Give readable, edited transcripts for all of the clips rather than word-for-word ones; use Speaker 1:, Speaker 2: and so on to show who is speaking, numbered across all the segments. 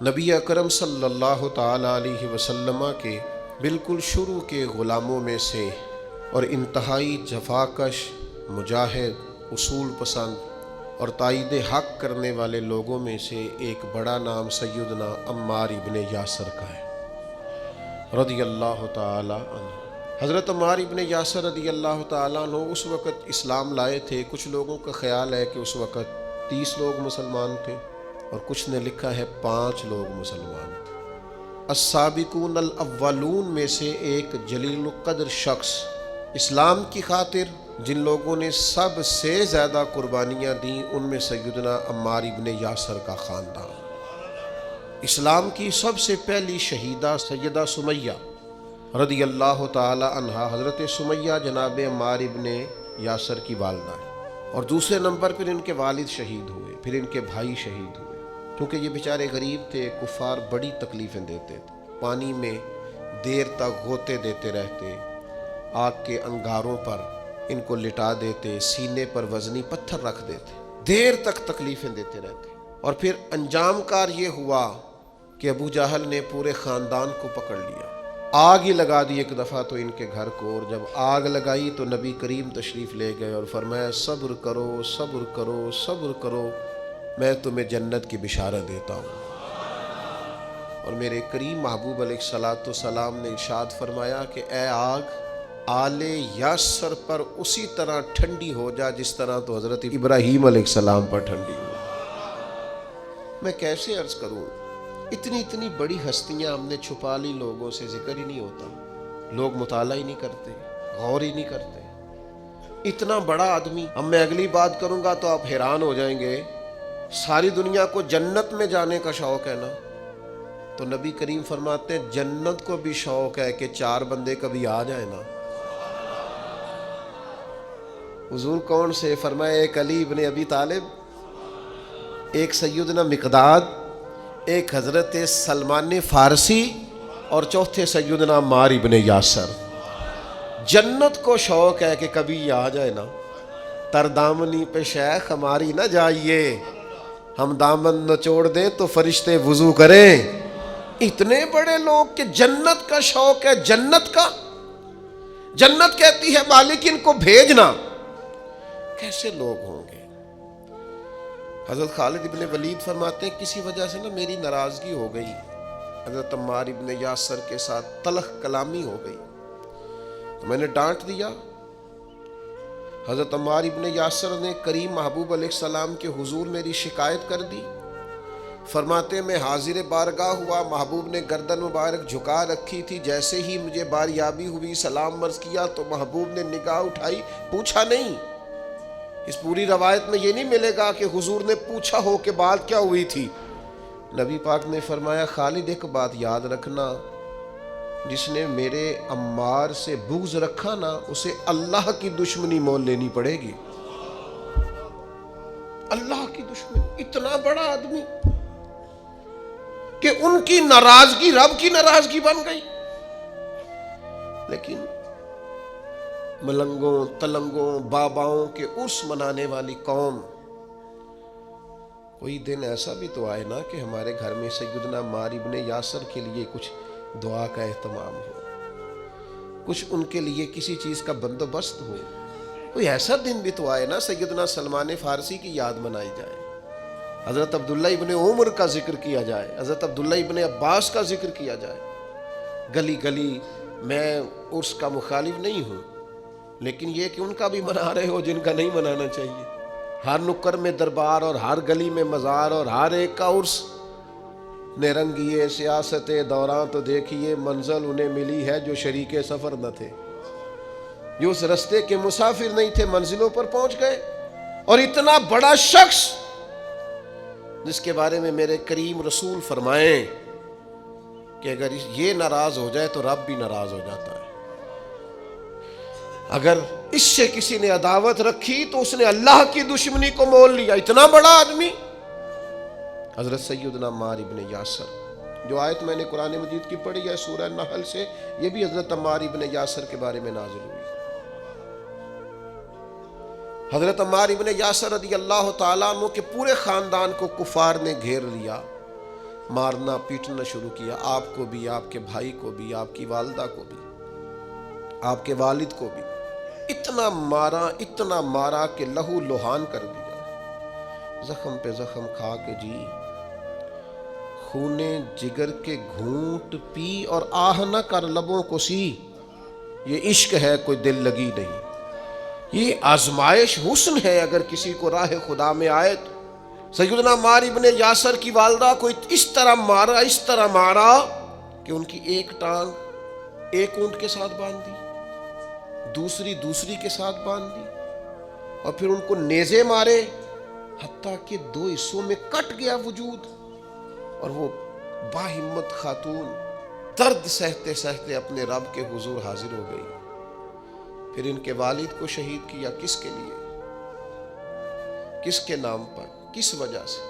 Speaker 1: نبی اکرم صلی اللہ تعالیٰ علیہ وسلم کے بالکل شروع کے غلاموں میں سے اور انتہائی جفاکش، مجاہد، اصول پسند اور تائید حق کرنے والے لوگوں میں سے ایک بڑا نام سیدنا عمار ابن یاسر کا ہے رضی اللہ تعالیٰ عنہ۔ حضرت عمار ابن یاسر رضی اللہ تعالیٰ عنہ اس وقت اسلام لائے تھے۔ کچھ لوگوں کا خیال ہے کہ اس وقت 30 لوگ مسلمان تھے اور کچھ نے لکھا ہے 5 لوگ مسلمان تھے۔ السابقون الاولون میں سے ایک جلیل القدر شخص، اسلام کی خاطر جن لوگوں نے سب سے زیادہ قربانیاں دیں، ان میں سیدنا عمار ابن یاسر کا خاندان۔ اسلام کی سب سے پہلی شہیدہ سیدہ سمیہ رضی اللہ تعالی عنہا، حضرت سمیہ جناب عمار ابن یاسر کی والدہ ہیں، اور دوسرے نمبر پھر ان کے والد شہید ہوئے، پھر ان کے بھائی شہید ہوئے، کیونکہ یہ بیچارے غریب تھے۔ کفار بڑی تکلیفیں دیتے تھے، پانی میں دیر تک غوطے دیتے رہتے، آگ کے انگاروں پر ان کو لٹا دیتے، سینے پر وزنی پتھر رکھ دیتے، دیر تک تکلیفیں دیتے رہتے، اور پھر انجام کار یہ ہوا کہ ابو جہل نے پورے خاندان کو پکڑ لیا، آگ ہی لگا دی ایک دفعہ تو ان کے گھر کو، اور جب آگ لگائی تو نبی کریم تشریف لے گئے اور فرمایا صبر کرو صبر کرو صبر کرو، میں تمہیں جنت کی بشارت دیتا ہوں۔ اور میرے کریم محبوب علیہ الصلوۃ والسلام نے ارشاد فرمایا کہ اے آگ، آل یاسر پر اسی طرح ٹھنڈی ہو جا جس طرح تو حضرت ابراہیم علیہ السلام پر ٹھنڈی ہو۔ میں کیسے عرض کروں، اتنی بڑی ہستیاں ہم نے چھپا لی، لوگوں سے ذکر ہی نہیں ہوتا، لوگ مطالعہ ہی نہیں کرتے، غور ہی نہیں کرتے۔ اتنا بڑا آدمی، اب میں اگلی بات کروں گا تو آپ حیران ہو جائیں گے، ساری دنیا کو جنت میں جانے کا شوق ہے نا، تو نبی کریم فرماتے ہیں جنت کو بھی شوق ہے کہ 4 بندے کبھی آ جائیں نا۔ حضور کون سے؟ فرمایا ایک علی ابن ابی طالب، ایک سیدنا مقداد، ایک حضرت سلمان فارسی، اور چوتھے سیدنا عمار ابن یاسر۔ جنت کو شوق ہے کہ کبھی آ جائے نا۔ تر دامنی پہ شیخ ہماری نہ جائیے، ہم دامن نچوڑ دیں تو فرشتے وضو کریں۔ اتنے بڑے لوگ کہ جنت کا شوق ہے، جنت کا، جنت کہتی ہے مالک ان کو بھیجنا۔ کیسے لوگ ہوں گے؟ حضرت خالد ابن ولید فرماتے ہیں کسی وجہ سے نا میری ناراضگی ہو گئی، حضرت عمار ابن یاسر کے ساتھ تلخ کلامی ہو گئی، تو میں نے ڈانٹ دیا۔ حضرت عمار ابن یاسر نے کریم محبوب علیہ السلام کے حضور میری شکایت کر دی۔ فرماتے میں حاضر بارگاہ ہوا، محبوب نے گردن مبارک جھکا رکھی تھی، جیسے ہی مجھے باریابی ہوئی سلام عرض کیا تو محبوب نے نگاہ اٹھائی، پوچھا نہیں۔ اس پوری روایت میں یہ نہیں ملے گا کہ حضور نے پوچھا ہو کہ بات کیا ہوئی تھی۔ نبی پاک نے فرمایا خالد ایک بات یاد رکھنا، جس نے میرے عمار سے بغض رکھا نا، اسے اللہ کی دشمنی مول لینی پڑے گی۔ اللہ کی دشمنی، اتنا بڑا آدمی کہ ان کی ناراضگی رب کی ناراضگی بن گئی۔ لیکن ملنگوں تلنگوں باباؤں کے عرس منانے والی قوم، کوئی دن ایسا بھی تو آئے نا کہ ہمارے گھر میں سیدنا عمار ابن یاسر کے لیے کچھ دعا کا اہتمام ہو، کچھ ان کے لیے کسی چیز کا بندوبست ہو۔ کوئی ایسا دن بھی تو آئے نا سیدنا سلمان فارسی کی یاد منائی جائے، حضرت عبداللہ ابن عمر کا ذکر کیا جائے، حضرت عبداللہ ابن عباس کا ذکر کیا جائے۔ گلی گلی میں عرس کا مخالف نہیں ہوں، لیکن یہ کہ ان کا بھی منا رہے ہو جن کا نہیں منانا چاہیے۔ ہر نکر میں دربار اور ہر گلی میں مزار اور ہر ایک کا عرس، نے رنگیے سیاست دوران تو دیکھیے منزل انہیں ملی ہے جو شریک سفر نہ تھے، جو اس رستے کے مسافر نہیں تھے، منزلوں پر پہنچ گئے۔ اور اتنا بڑا شخص جس کے بارے میں میرے کریم رسول فرمائیں کہ اگر یہ ناراض ہو جائے تو رب بھی ناراض ہو جاتا ہے۔ اگر اس سے کسی نے عداوت رکھی تو اس نے اللہ کی دشمنی کو مول لیا۔ اتنا بڑا آدمی حضرت سیدنا عمار ابن یاسر۔ جو آیت میں نے قرآن مجید کی پڑھی ہے سورہ نحل سے، یہ بھی حضرت عمار ابن یاسر کے بارے میں نازل ہوئی۔ حضرت عمار ابن یاسر رضی اللہ تعالیٰ عنہ کے پورے خاندان کو کفار نے گھیر لیا، مارنا پیٹنا شروع کیا، آپ کو بھی، آپ کے بھائی کو بھی، آپ کی والدہ کو بھی، آپ کے والد کو بھی اتنا مارا کہ لہو لہان کر دیا، زخم پہ زخم کھا کے جی خونے جگر کے گھونٹ پی اور آہ نہ کر لبوں کو سی۔ یہ عشق ہے، کوئی دل لگی نہیں، یہ آزمائش حسن ہے۔ اگر کسی کو راہ خدا میں آئے تو سیدنا عمار ابن یاسر کی والدہ کو اس طرح مارا کہ ان کی ایک ٹانگ ایک اونٹ کے ساتھ باندھ دی، دوسری کے ساتھ باندھ دی، اور پھر ان کو نیزے مارے حتیٰ کہ 2 حصوں میں کٹ گیا وجود، اور وہ باہمت خاتون درد سہتے سہتے اپنے رب کے حضور حاضر ہو گئی۔ پھر ان کے والد کو شہید کیا، کس کے لیے، کس کے نام پر، کس وجہ سے؟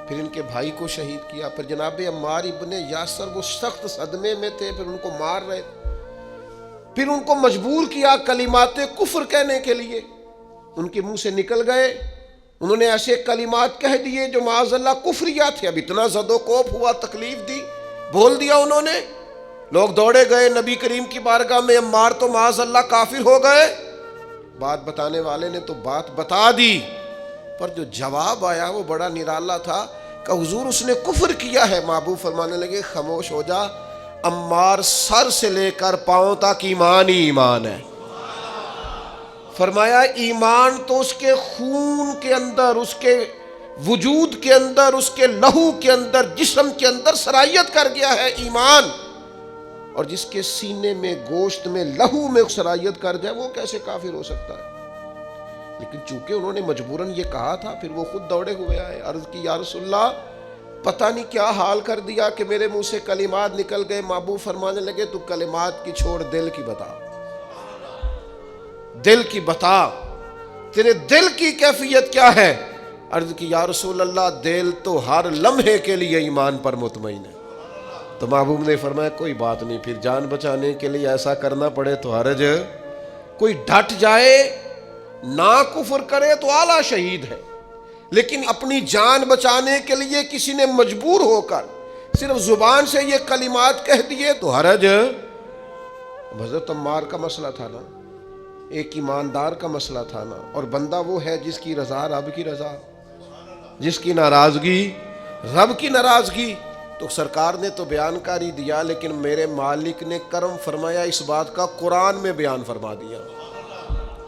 Speaker 1: پھر ان کے بھائی کو شہید کیا۔ پھر جناب عمار ابن یاسر وہ سخت صدمے میں تھے، پھر ان کو مار رہے تھے، پھر ان کو مجبور کیا کلمات کفر کہنے کے لیے، ان کے منہ سے نکل گئے، انہوں نے ایسے کلمات کہہ دیے جو معاذ اللہ کفریہ تھے۔ اب اتنا زد و کوف ہوا، تکلیف دی، بول دیا انہوں نے، لوگ دوڑے گئے نبی کریم کی بارگاہ میں، عمار تو معاذ اللہ کافر ہو گئے۔ بات بتانے والے نے تو بات بتا دی، پر جو جواب آیا وہ بڑا نرالا تھا کہ حضور اس نے کفر کیا ہے۔ محبوب فرمانے لگے خاموش ہو جا، عمار سر سے لے کر پاؤں تک ایمان ہی ایمان ہے۔ فرمایا ایمان تو اس کے خون کے اندر، اس کے وجود کے اندر، اس کے لہو کے اندر، جسم کے اندر سرایت کر گیا ہے ایمان، اور جس کے سینے میں، گوشت میں، لہو میں سرایت کر جائے وہ کیسے کافر ہو سکتا ہے؟ لیکن چونکہ انہوں نے مجبوراً یہ کہا تھا، پھر وہ خود دوڑے ہوئے آئے، عرض کی یا رسول اللہ پتہ نہیں کیا حال کر دیا کہ میرے منہ سے کلمات نکل گئے۔ محبوب فرمانے لگے تو کلمات کی چھوڑ، دل کی بتا، دل کی بتا، تیرے دل کی کیفیت کیا ہے؟ عرض کی یا رسول اللہ دل تو ہر لمحے کے لیے ایمان پر مطمئن ہے۔ تو محبوب نے فرمایا کوئی بات نہیں، پھر جان بچانے کے لیے ایسا کرنا پڑے تو حرج، کوئی ڈٹ جائے نہ کفر کرے تو اعلیٰ شہید ہے، لیکن اپنی جان بچانے کے لیے کسی نے مجبور ہو کر صرف زبان سے یہ کلمات کہہ دیے تو حرج۔ حضرت عمار کا مسئلہ تھا نا، ایک ایماندار کا مسئلہ تھا نا، اور بندہ وہ ہے جس کی رضا رب کی رضا، جس کی ناراضگی رب کی ناراضگی۔ تو سرکار نے تو بیان کاری دیا، لیکن میرے مالک نے کرم فرمایا اس بات کا قرآن میں بیان فرما دیا۔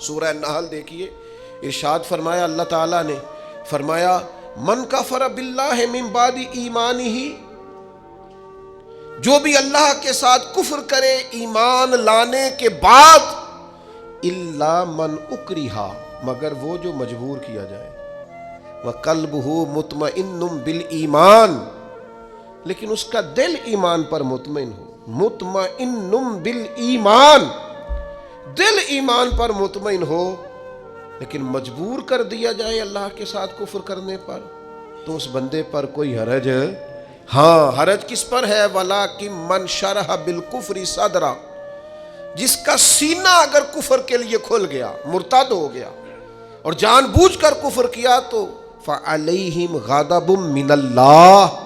Speaker 1: سورہ نحل دیکھیے، ارشاد فرمایا اللہ تعالیٰ نے، فرمایا من کفر باللہ من بعد ایمانہ، جو بھی اللہ کے ساتھ کفر کرے ایمان لانے کے بعد، الا من اکرہا، مگر وہ جو مجبور کیا جائے، وقلبہ مطمئن بالایمان، لیکن اس کا دل ایمان پر مطمئن ہو، مطمئن بالایمان، دل ایمان پر مطمئن ہو، لیکن مجبور کر دیا جائے اللہ کے ساتھ کفر کرنے پر، تو اس بندے پر کوئی حرج، ہاں حرج کس پر ہے؟ وَلَٰكِن مَّن شَرَحَ بِالْكُفْرِ صَدْرًا، جس کا سینہ اگر کفر کے لیے کھل گیا، مرتد ہو گیا اور جان بوجھ کر کفر کیا، تو فَعَلَيْهِمْ غَضَبٌ مِّنَ اللَّهِ،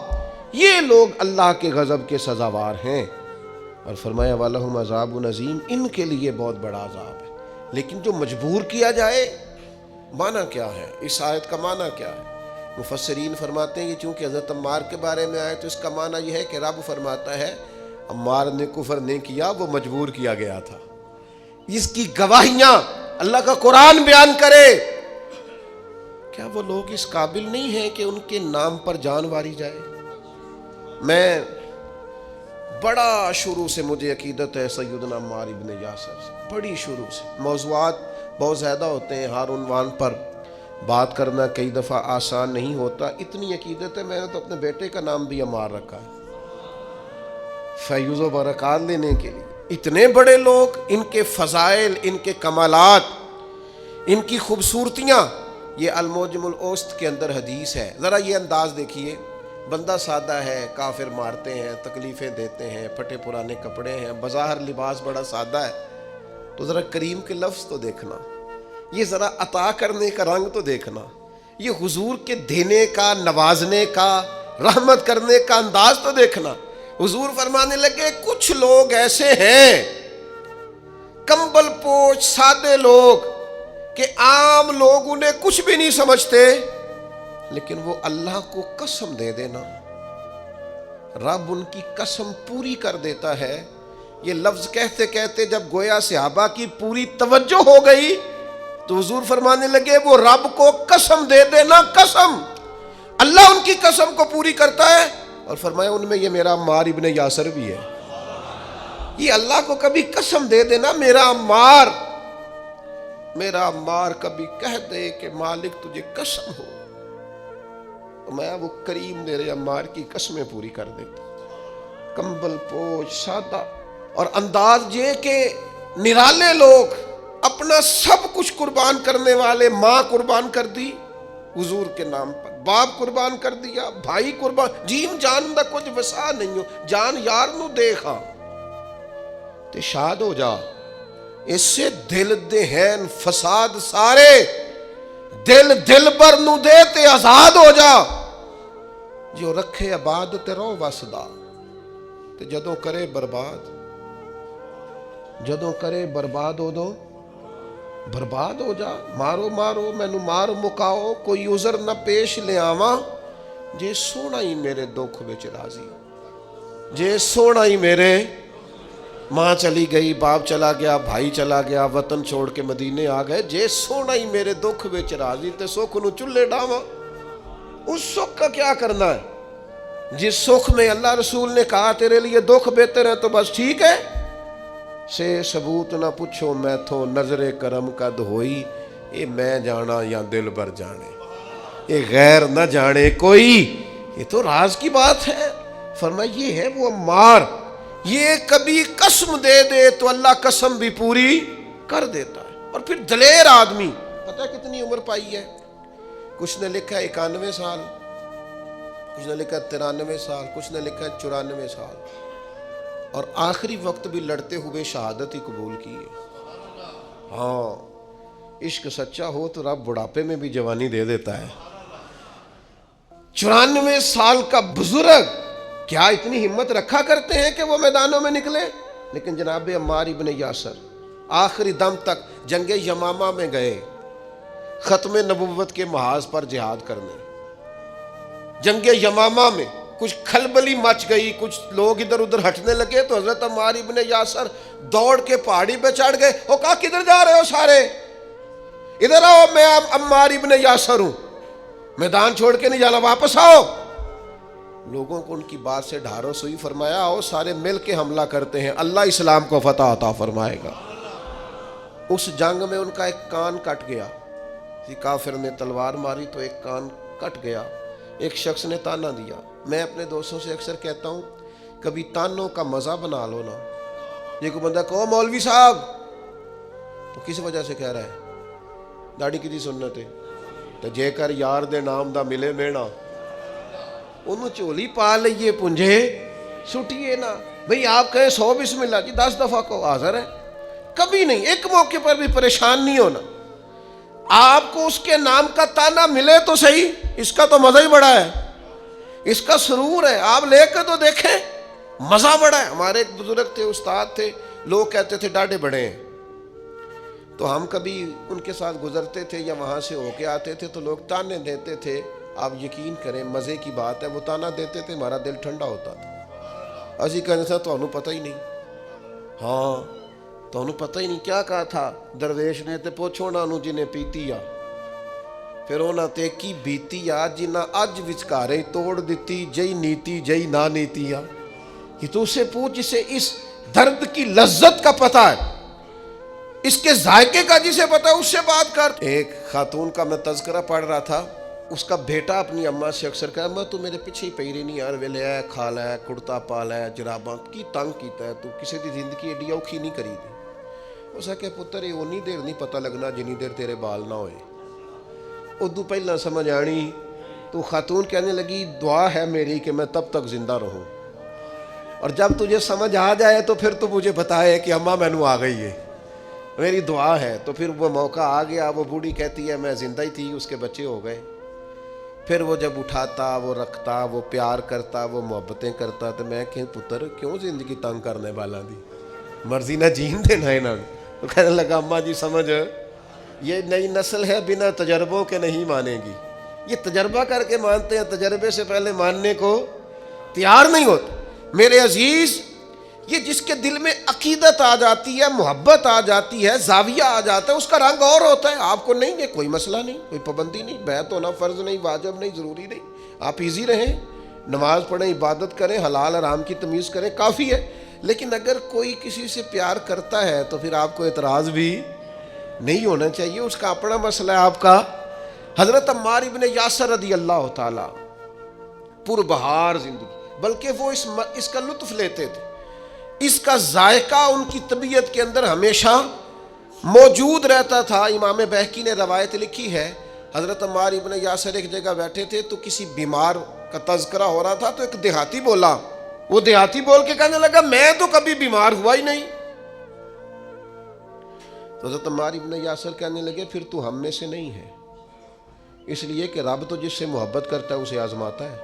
Speaker 1: یہ لوگ اللہ کے غضب کے سزاوار ہیں۔ اور فرمایا وَلَهُمْ عَذَابٌ عَظِيمٌ، ان کے لیے بہت بڑا عذاب ہے۔ لیکن جو مجبور کیا جائے، معنی کیا ہے اس آیت کا؟ معنی کیا ہے؟ مفسرین فرماتے ہیں کہ چونکہ حضرت عمار کے بارے میں آئے تو اس کا معنی یہ ہے کہ رب فرماتا ہے عمار نے کفر نہیں کیا، وہ مجبور کیا گیا تھا۔ اس کی گواہیاں اللہ کا قرآن بیان کرے۔ کیا وہ لوگ اس قابل نہیں ہیں کہ ان کے نام پر جان واری جائے؟ میں بڑا شروع سے مجھے عقیدت ہے سیدنا عمار ابن یاسر سے، بڑی شروع سے۔ موضوعات بہت زیادہ ہوتے ہیں، ہر عنوان پر بات کرنا کئی دفعہ آسان نہیں ہوتا۔ اتنی عقیدت ہے، میں نے تو اپنے بیٹے کا نام بھی عمار رکھا ہے فیض و برکات لینے کے لیے۔ اتنے بڑے لوگ، ان کے فضائل، ان کے کمالات، ان کی خوبصورتیاں، یہ المعجم الاوسط کے اندر حدیث ہے۔ ذرا یہ انداز دیکھیے، بندہ سادہ ہے، کافر مارتے ہیں، تکلیفیں دیتے ہیں، پھٹے پرانے کپڑے ہیں، بظاہر لباس بڑا سادہ ہے، تو ذرا کریم کے لفظ تو دیکھنا، یہ ذرا عطا کرنے کا رنگ تو دیکھنا، یہ حضور کے دینے کا، نوازنے کا، رحمت کرنے کا انداز تو دیکھنا. حضور فرمانے لگے کچھ لوگ ایسے ہیں کمبل پوش سادے لوگ کہ عام لوگ انہیں کچھ بھی نہیں سمجھتے، لیکن وہ اللہ کو قسم دے دینا، رب ان کی قسم پوری کر دیتا ہے. یہ لفظ کہتے کہتے جب گویا صحابہ کی پوری توجہ ہو گئی تو حضور فرمانے لگے وہ رب کو قسم دے دینا، قسم اللہ ان کی قسم کو پوری کرتا ہے. اور فرمایا ان میں یہ میرا عمار ابن یاسر بھی ہے. یہ اللہ کو کبھی قسم دے دینا، میرا عمار کبھی کہہ دے کہ مالک تجھے قسم ہو، تو میں وہ کریم میرے عمار کی قسمیں پوری کر دیتا. کمبل پوش سادہ اور انداز یہ کہ نرالے لوگ، اپنا سب کچھ قربان کرنے والے. ماں قربان کر دی حضور کے نام پر، باپ قربان کر دیا، بھائی قربان، جیم جان دا کچھ وسا نہیں ہو، جان یار نو دیکھا تے شاد ہو جا. اس سے دل دہن فساد سارے، دل بر نو دے تے آزاد ہو جا. جو رکھے آباد تے رو وسدا، تے جدوں کرے برباد ہو دو برباد ہو جا. مارو مینو مار مکاؤ، کوئی عذر نہ پیش لے آواں، جے سونا ہی میرے دکھ وچ راضی. جے سونا ہی میرے، ماں چلی گئی، باپ چلا گیا، بھائی چلا گیا، وطن چھوڑ کے مدینے آ گئے، جے سونا ہی میرے دکھ وچ راضی تے سکھ نو چلے ڈاواں. اس سکھ کا کیا کرنا ہے جس سکھ میں اللہ رسول نے کہا تیرے لیے دکھ بہتر ہے تو بس ٹھیک ہے. سے ثبوت نہ پوچھو میں تھو نظر کرم قد ہوئی، اے میں جانا یا دل بر جانے، اے غیر نہ جانے کوئی. یہ تو راز کی بات ہے. فرمایا یہ ہے وہ عمار، یہ کبھی قسم دے دے تو اللہ قسم بھی پوری کر دیتا ہے. اور پھر دلیر آدمی، پتہ کتنی عمر پائی ہے؟ کچھ نے لکھا 91 سال، کچھ نے لکھا 93 سال، کچھ نے لکھا 94 سال، اور آخری وقت بھی لڑتے ہوئے شہادت ہی قبول کی ہے. ہاں عشق سچا ہو تو رب بڑھاپے میں بھی جوانی دے دیتا ہے. 94 سال کا بزرگ کیا اتنی ہمت رکھا کرتے ہیں کہ وہ میدانوں میں نکلے؟ لیکن جناب عمار ابن یاسر آخری دم تک جنگ یمامہ میں گئے، ختم نبوت کے محاذ پر جہاد کرنے. جنگ یمامہ میں کچھ کھلبلی مچ گئی، کچھ لوگ ادھر ادھر ہٹنے لگے تو حضرت عمار ابن یاسر دوڑ کے پہاڑی پہ چڑھ گئے. وہ کہا کدھر جا رہے ہو سارے؟ ادھر آؤ، میں عمار ابن یاسر ہوں، میدان چھوڑ کے نہیں جانا، واپس آؤ. لوگوں کو ان کی بات سے ڈھارس ہوئی. فرمایا آؤ سارے مل کے حملہ کرتے ہیں، اللہ اسلام کو فتح عطا فرمائے گا. اس جنگ میں ان کا ایک کان کٹ گیا، کافر نے تلوار ماری تو ایک کان کٹ گیا. ایک شخص نے تانا دیا. میں اپنے دوستوں سے اکثر کہتا ہوں کبھی تانوں کا مزہ بنا لو نا. یہ کوئی بندہ کہو مولوی صاحب تو کس وجہ سے کہہ رہا ہے؟ داڑھی کی سنت ہے تو جے کر یار دے نام دا ملے مینا، انہوں چولی پا لئیے پنجے سٹیے نا. بھئی آپ کہیں 100 بسم اللہ جی 10 دفعہ کو حاضر ہے. کبھی نہیں، ایک موقع پر بھی پریشان نہیں ہونا. آپ کو اس کے نام کا تانا ملے تو صحیح، اس کا تو مزہ ہی بڑا ہے، اس کا سرور ہے. آپ لے کے تو دیکھیں، مزہ بڑا ہے. ہمارے ایک بزرگ تھے، استاد تھے، لوگ کہتے تھے ڈاڈے بڑے ہیں، تو ہم کبھی ان کے ساتھ گزرتے تھے یا وہاں سے ہو کے آتے تھے تو لوگ تانے دیتے تھے. آپ یقین کریں مزے کی بات ہے، وہ تانا دیتے تھے ہمارا دل ٹھنڈا ہوتا تھا. اسی کہنے تھا تو انہوں پتہ ہی نہیں. ہاں تو انہوں پتہ ہی نہیں کیا کہا تھا درویش نے، تے پوچھو نا انہوں جنہیں پیتی آ، پھر انہوں تے کی بیتی آ جنہ اج وچکارے توڑ دیتی، جئی نیتی جئی نا نیتی آ. یہ تو اسے پوچھ جسے اس درد کی لذت کا پتہ ہے، اس کے ذائقے کا جسے پتہ ہے، اس سے بات کر. ایک خاتون کا میں تذکرہ پڑھ رہا تھا، اس کا بیٹا اپنی اماں سے اکثر کہا میں تو میرے پیچھے ہی پئی رہی نہیں یار، ویلے ہے کھا لے کڑتا پا لے جراباں کی تنگ کیتا ہے تو کسی دی زندگی ایڈی اوکھی نہیں کری دی. اس کہ پتر یہ اونی دیر نہیں پتہ لگنا جنی دیر تیرے بال نہ ہوئے. ادو پہلا سمجھ آنی تو خاتون کہنے لگی دعا ہے میری کہ میں تب تک زندہ رہوں، اور جب تجھے سمجھ آ جائے تو پھر تو مجھے بتائے کہ اماں میں نو آ گئی ہے، میری دعا ہے. تو پھر وہ موقع آ گیا، وہ بوڑھی کہتی ہے میں زندہ ہی تھی، اس کے بچے ہو گئے. پھر وہ جب اٹھاتا، وہ رکھتا، وہ پیار کرتا، وہ محبتیں کرتا، تو میں کہ پتر کیوں زندگی تنگ کرنے والا دی، مرضی نہ جین دینا انہوں نے. تو کہنے لگا اماں جی سمجھ، یہ نئی نسل ہے بنا تجربوں کے نہیں مانے گی. یہ تجربہ کر کے مانتے ہیں، تجربے سے پہلے ماننے کو تیار نہیں ہوتے. میرے عزیز، یہ جس کے دل میں عقیدت آ جاتی ہے، محبت آ جاتی ہے، زاویہ آ جاتا ہے، اس کا رنگ اور ہوتا ہے. آپ کو نہیں ہے، کوئی مسئلہ نہیں، کوئی پابندی نہیں، بیعت ہونا فرض نہیں، واجب نہیں، ضروری نہیں. آپ ایزی رہیں، نماز پڑھیں، عبادت کریں، حلال حرام کی تمیز کریں، کافی ہے. لیکن اگر کوئی کسی سے پیار کرتا ہے تو پھر آپ کو اعتراض بھی نہیں ہونا چاہیے، اس کا اپنا مسئلہ ہے. آپ کا حضرت عمار ابن یاسر رضی اللہ تعالی پربہار زندگی، بلکہ وہ اس کا لطف لیتے تھے، اس کا ذائقہ ان کی طبیعت کے اندر ہمیشہ موجود رہتا تھا. امام بہقی نے روایت لکھی ہے، حضرت عمار ابن یاسر ایک جگہ بیٹھے تھے تو کسی بیمار کا تذکرہ ہو رہا تھا، تو ایک دیہاتی بولا. وہ دیہاتی بول کے کہنے لگا میں تو کبھی بیمار ہوا ہی نہیں. تو حضرت عمار ابن یاسر کہنے لگے پھر تو ہم میں سے نہیں ہے، اس لیے کہ رب تو جس سے محبت کرتا ہے اسے آزماتا ہے.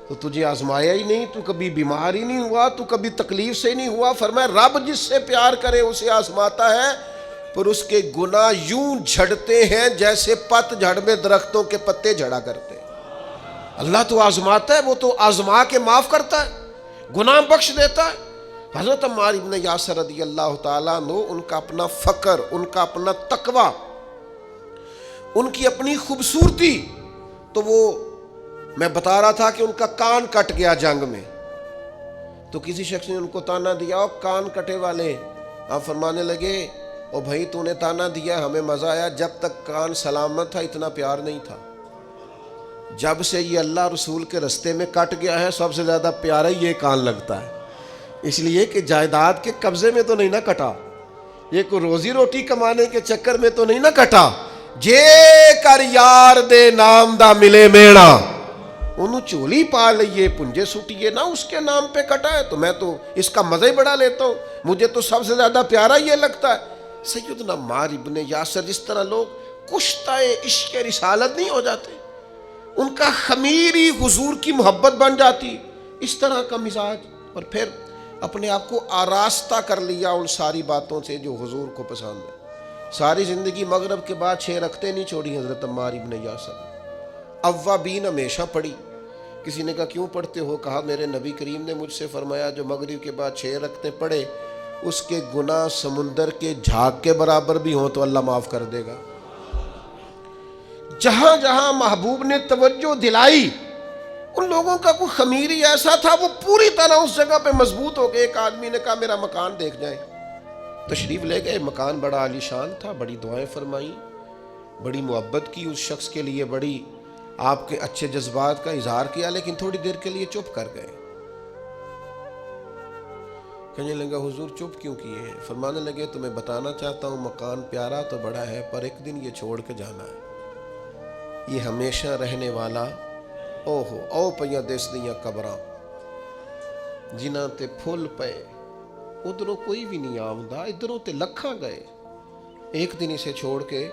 Speaker 1: تو تجھے آزمایا ہی نہیں، تو کبھی بیمار ہی نہیں ہوا، تو کبھی تکلیف سے ہی نہیں ہوا. فرمایا رب جس سے پیار کرے اسے آزماتا ہے، پر اس کے گناہ یوں جھڑتے ہیں جیسے پت جھڑ میں درختوں کے پتے جھڑا کرتے ہیں. اللہ تو آزماتا ہے، وہ تو آزما کے معاف کرتا ہے، گناہ بخش دیتا ہے. حضرت عمار ابن یاسر رضی اللہ تعالیٰ عنہ، ان کا اپنا فقر، ان کا اپنا تقوی، ان کی اپنی خوبصورتی. تو وہ میں بتا رہا تھا کہ ان کا کان کٹ گیا جنگ میں، تو کسی شخص نے ان کو تانا دیا، او کان کٹے والے. آپ فرمانے لگے او بھائی تو نے تانا دیا، ہمیں مزہ آیا، جب تک کان سلامت تھا اتنا پیار نہیں تھا. جب سے یہ اللہ رسول کے رستے میں کٹ گیا ہے، سب سے زیادہ پیارا یہ کان لگتا ہے. اس لیے کہ جائیداد کے قبضے میں تو نہیں نہ کٹا، یہ کوئی روزی روٹی کمانے کے چکر میں تو نہیں نہ کٹا. جے کر یار دے نام دا ملے میڑا، انہوں چولی پا لئیے پنجے سٹیے نہ، اس کے نام پہ کٹا ہے. تو میں تو اس کا مزہ ہی بڑا لیتا ہوں، مجھے تو سب سے زیادہ پیارا یہ لگتا ہے. سیدنا عمار ابن یاسر، جس طرح لوگ کشتہ عشق رسالت نہیں ہو جاتے، ان کا خمیری حضور کی محبت بن جاتی، اس طرح کا مزاج. اور پھر اپنے آپ کو آراستہ کر لیا ان ساری باتوں سے جو حضور کو پسند ہے. ساری زندگی مغرب کے بعد 6 رکعتیں نہیں چھوڑی حضرت عمار ابن یاسر. اوابین ہمیشہ پڑھی. کسی نے کہا کیوں پڑھتے ہو؟ کہا میرے نبی کریم نے مجھ سے فرمایا جو مغرب کے بعد 6 رکعتیں پڑھے اس کے گناہ سمندر کے جھاگ کے برابر بھی ہوں تو اللہ معاف کر دے گا. جہاں جہاں محبوب نے توجہ دلائی، ان لوگوں کا کوئی خمیری ایسا تھا، وہ پوری طرح اس جگہ پہ مضبوط ہو گئے. ایک آدمی نے کہا میرا مکان دیکھ جائیں، تشریف لے گئے. مکان بڑا عالی شان تھا، بڑی دعائیں فرمائیں، بڑی محبت کی اس شخص کے لیے، بڑی آپ کے اچھے جذبات کا اظہار کیا، لیکن تھوڑی دیر کے لیے چپ کر گئے. کہنے لگا حضور چپ کیوں کیے ہیں؟ فرمانے لگے تمہیں بتانا چاہتا ہوں مکان پیارا تو بڑا ہے، پر ایک دن یہ چھوڑ کے جانا ہے. یہ ہمیشہ رہنے والا او پیاں دس دیاں قبراں جنہاں تے پھول پے، ادھروں کوئی بھی نہیں آمدہ، ادھروں تے لکھاں گئے. ایک دن اسے چھوڑ کے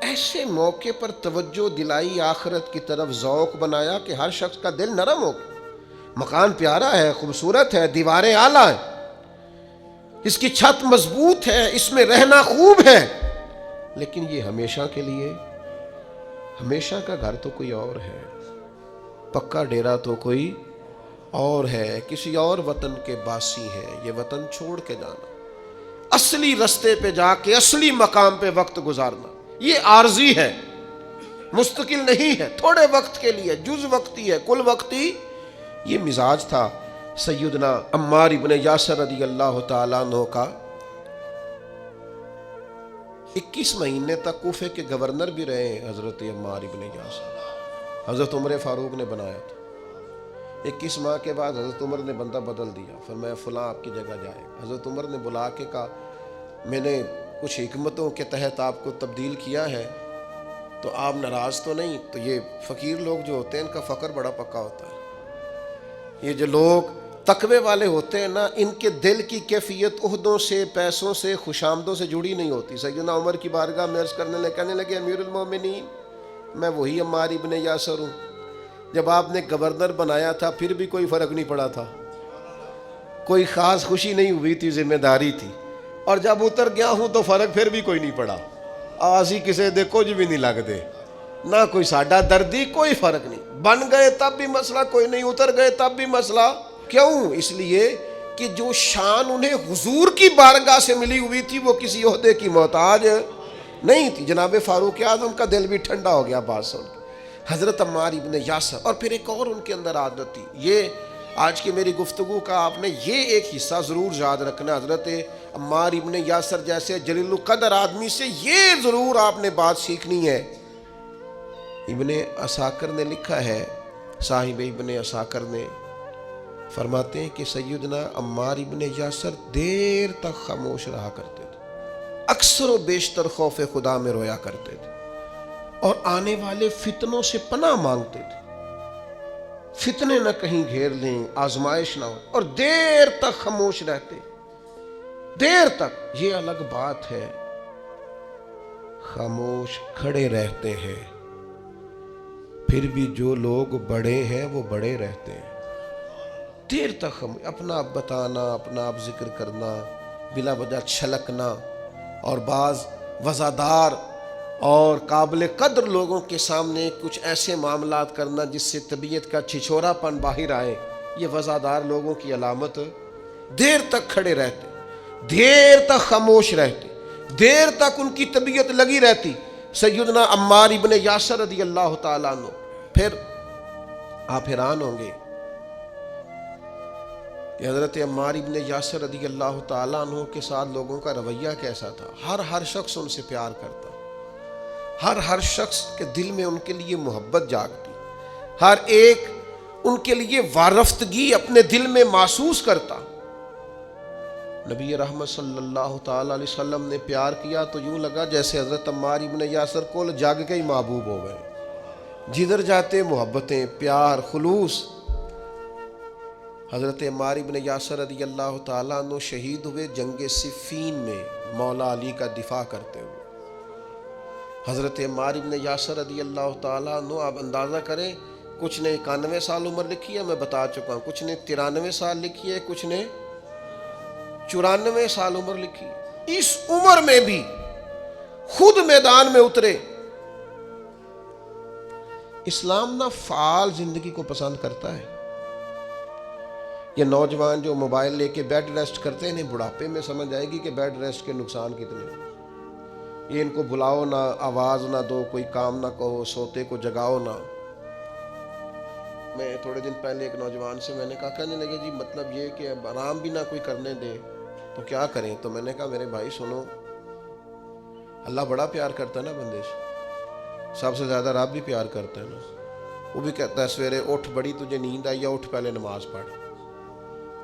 Speaker 1: ایسے موقع پر توجہ دلائی، آخرت کی طرف ذوق بنایا کہ ہر شخص کا دل نرم ہو گیا. مکان پیارا ہے، خوبصورت ہے، دیواریں اعلیٰ ہیں، اس کی چھت مضبوط ہے، اس میں رہنا خوب ہے، لیکن یہ ہمیشہ کے لیے، ہمیشہ کا گھر تو کوئی اور ہے، پکا ڈیرا تو کوئی اور ہے، کسی اور وطن کے باسی ہے. یہ وطن چھوڑ کے جانا، اصلی رستے پہ جا کے اصلی مقام پہ وقت گزارنا، یہ عارضی ہے، مستقل نہیں ہے، تھوڑے وقت کے لیے، جز وقتی ہے، کل وقتی. یہ مزاج تھا سیدنا عمار ابن یاسر رضی اللہ تعالیٰ عنہ کا. 21 مہینے تک کوفے کے گورنر بھی رہے حضرت عمار ابن یاسر، حضرت عمر فاروق نے بنایا تھا. 21 ماہ کے بعد حضرت عمر نے بندہ بدل دیا، فرمایا فلاں آپ کی جگہ جائے. حضرت عمر نے بلا کے کہا میں نے کچھ حکمتوں کے تحت آپ کو تبدیل کیا ہے، تو آپ ناراض تو نہیں؟ تو یہ فقیر لوگ جو ہوتے ہیں ان کا فقر بڑا پکا ہوتا ہے. یہ جو لوگ تقوی والے ہوتے ہیں نا، ان کے دل کی کیفیت عہدوں سے، پیسوں سے، خوشامدوں سے جڑی نہیں ہوتی. سیدنا عمر کی بارگاہ میں عرض کرنے لگے، کہنے لگے امیر المومنین میں وہی عمار ابن یاسر ہوں. جب آپ نے گورنر بنایا تھا پھر بھی کوئی فرق نہیں پڑا تھا, کوئی خاص خوشی نہیں ہوئی تھی, ذمہ داری تھی. اور جب اتر گیا ہوں تو فرق پھر بھی کوئی نہیں پڑا. آسی کسے دے کچھ بھی نہیں لگ دے, نہ کوئی ساڈا دردی, کوئی فرق نہیں. بن گئے تب بھی مسئلہ کوئی نہیں, اتر گئے تب بھی مسئلہ. کیوں؟ اس لیے کہ جو شان انہیں حضور کی بارگاہ سے ملی ہوئی تھی وہ کسی عہدے کی محتاج نہیں تھی. جناب فاروق اعظم کا دل بھی ٹھنڈا ہو گیا بات سن کے. حضرت عمار ابن یاسر. اور پھر ایک اور ان کے اندر عادت تھی, یہ آج کی میری گفتگو کا آپ نے یہ ایک حصہ ضرور یاد رکھنا. حضرت عمار ابن یاسر جیسے جلیل القدر آدمی سے یہ ضرور آپ نے بات سیکھنی ہے. ابن عساکر نے لکھا ہے, صاحب ابن عساکر نے فرماتے ہیں کہ سیدنا عمار ابن یاسر دیر تک خاموش رہا کرتے تھے, اکثر و بیشتر خوف خدا میں رویا کرتے تھے, اور آنے والے فتنوں سے پناہ مانگتے تھے. فتنے نہ کہیں گھیر لیں, آزمائش نہ ہو, اور دیر تک خاموش رہتے, دیر تک. یہ الگ بات ہے خاموش کھڑے رہتے ہیں, پھر بھی جو لوگ بڑے ہیں وہ بڑے رہتے ہیں. دیر تک اپنا آپ بتانا, اپنا آپ ذکر کرنا, بلا وجہ چھلکنا, اور بعض وزادار اور قابل قدر لوگوں کے سامنے کچھ ایسے معاملات کرنا جس سے طبیعت کا چھچورا پن باہر آئے, یہ وزادار لوگوں کی علامت. دیر تک کھڑے رہتے, دیر تک خاموش رہتے, دیر تک ان کی طبیعت لگی رہتی. سیدنا عمار ابن یاسر رضی اللہ تعالیٰ عنہ. پھر آپ حیران ہوں گے کہ حضرت عمار ابن یاسر رضی اللہ تعالیٰ عنہ کے ساتھ لوگوں کا رویہ کیسا تھا. ہر شخص ان سے پیار کرتا, ہر شخص کے دل میں ان کے لیے محبت جاگتی, ہر ایک ان کے لیے وارفتگی اپنے دل میں محسوس کرتا. نبی رحمت صلی اللہ تعالی علیہ وسلم نے پیار کیا تو یوں لگا جیسے حضرت عمار ابن یاسر کو جاگ کے ہی محبوب ہو گئے. جدھر جاتے محبتیں, پیار, خلوص. حضرت عمار ابن یاسر رضی اللہ تعالیٰ عنہ شہید ہوئے جنگ صفین میں مولا علی کا دفاع کرتے ہوئے. حضرت عمار ابن یاسر رضی اللہ تعالیٰ عنہ, آپ اندازہ کریں, کچھ نے 91 سال عمر لکھی ہے, میں بتا چکا ہوں, کچھ نے 93 سال لکھی ہے, کچھ نے 94 سال عمر لکھی ہے. اس عمر میں بھی خود میدان میں اترے. اسلام نہ فعال زندگی کو پسند کرتا ہے. یہ نوجوان جو موبائل لے کے بیڈ ریسٹ کرتے ہیں, انہیں بڑھاپے میں سمجھ آئے گی کہ بیڈ ریسٹ کے نقصان کتنے ہیں. یہ ان کو بلاؤ نہ, آواز نہ دو, کوئی کام نہ کہو, سوتے کو جگاؤ نہ. میں تھوڑے دن پہلے ایک نوجوان سے میں نے کہا, کہنے لگے جی مطلب یہ کہ اب آرام بھی نہ کوئی کرنے دے تو کیا کریں. تو میں نے کہا میرے بھائی سنو, اللہ بڑا پیار کرتا ہے نا بندے سے, سب سے زیادہ رب بھی پیار کرتا ہے نا. وہ بھی کہتا ہے سویرے اٹھ, بڑی تجھے نیند آئی ہے, اٹھ پہلے نماز پڑھ.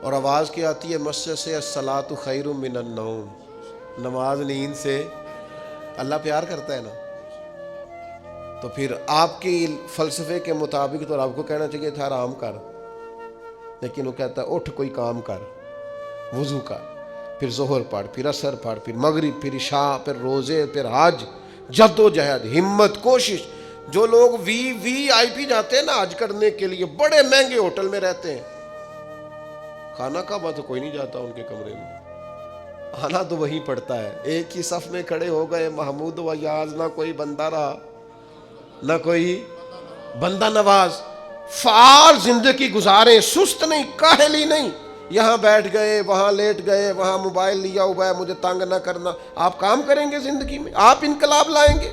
Speaker 1: اور آواز کیا آتی ہے مسجد سے, الصلاۃ خیر من النوم, نماز نیند سے. اللہ پیار کرتا ہے نا. تو پھر آپ کی فلسفے کے مطابق تو آپ کو کہنا چاہیے تھا آرام کر, لیکن وہ کہتا ہے اٹھ کوئی کام کر, وضو کر, پھر ظہر پڑھ, پھر عصر پڑھ, پھر مغرب, پھر عشاء, پھر روزے, پھر حج, جد و جہد, ہمت, کوشش. جو لوگ VIP جاتے ہیں نا حج کرنے کے لیے, بڑے مہنگے ہوٹل میں رہتے ہیں, کھانا کعبہ تو کوئی نہیں جاتا ان کے کمرے میں, آنا تو وہیں پڑتا ہے. ایک ہی صف میں کھڑے ہو گئے, محمود و یاز, نہ کوئی بندہ رہا, نہ کوئی بندہ نواز. فعال زندگی گزاریں, سست نہیں, کاہلی نہیں. یہاں بیٹھ گئے, وہاں لیٹ گئے, وہاں موبائل لیا ہوا ہے, مجھے تنگ نہ کرنا. آپ کام کریں گے زندگی میں, آپ انقلاب لائیں گے.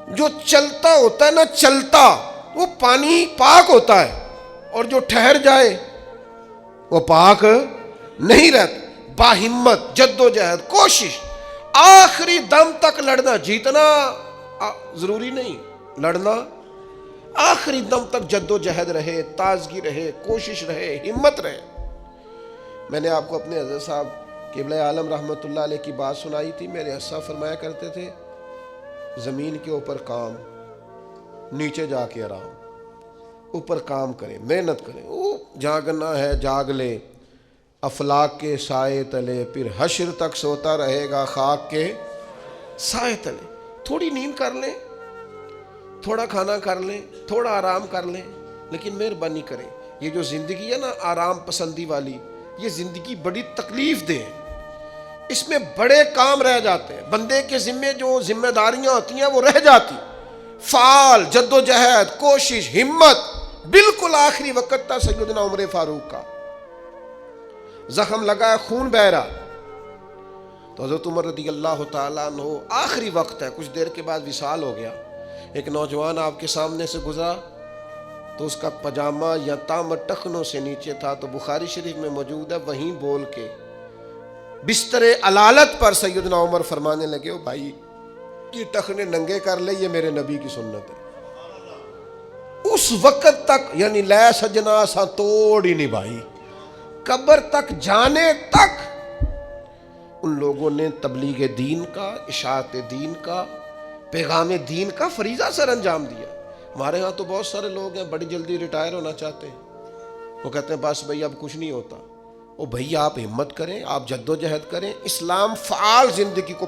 Speaker 1: جو چلتا ہوتا ہے نا, چلتا, وہ پانی پاک ہوتا ہے, اور جو ٹھہر جائے وہ پاک نہیں رہتا. باہمت, جد و جہد, کوشش, آخری دم تک لڑنا. جیتنا ضروری نہیں, لڑنا آخری دم تک جد و جہد رہے, تازگی رہے, کوشش رہے, ہمت رہے. میں نے آپ کو اپنے حضرت صاحب قبلہ عالم رحمۃ اللہ علیہ کی بات سنائی تھی. میرے حضرت فرمایا کرتے تھے, زمین کے اوپر کام, نیچے جا کے آرام. اوپر کام کریں, محنت کریں, وہ جاگنا ہے جاگ لے, افلاک کے سائے تلے, پھر حشر تک سوتا رہے گا خاک کے سائے تلے. تھوڑی نیند کر لیں, تھوڑا کھانا کر لیں، تھوڑا آرام کر لیں، لیکن مہربانی کریں یہ جو زندگی ہے نا آرام پسندی والی، یہ زندگی بڑی تکلیف دہ ہے، اس میں بڑے کام رہ جاتے ہیں، بندے کے ذمے جو ذمہ داریاں ہوتی ہیں وہ رہ جاتی، فعال جد و جہد کوشش ہمت، بالکل آخری وقت تھا سیدنا عمر فاروق کا، زخم لگا ہے خون بہ رہا، تو حضرت عمر رضی اللہ تعالیٰ عنہ آخری وقت ہے، کچھ دیر کے بعد وصال ہو گیا، ایک نوجوان آپ کے سامنے سے گزرا تو اس کا پاجامہ یا تام ٹخنوں سے نیچے تھا، تو بخاری شریف میں موجود ہے، وہیں بول کے بستر علالت پر سیدنا عمر فرمانے لگے، او بھائی یہ ٹخنے ننگے کر لے، یہ میرے نبی کی سنت ہے۔ اس وقت تک یعنی لے سجنا سا توڑ ہی نہیں بھائی، قبر تک جانے تک ان لوگوں نے تبلیغ دین کا، اشاعت دین کا، پیغام دین کا فریضہ سر انجام دیا۔ ہمارے ہاں تو بہت سارے لوگ ہیں بڑی جلدی ریٹائر ہونا چاہتے ہیں، وہ کہتے ہیں بس بھائی اب کچھ نہیں ہوتا۔ او بھائی آپ ہمت کریں، آپ جد و جہد کریں، اسلام فعال زندگی کو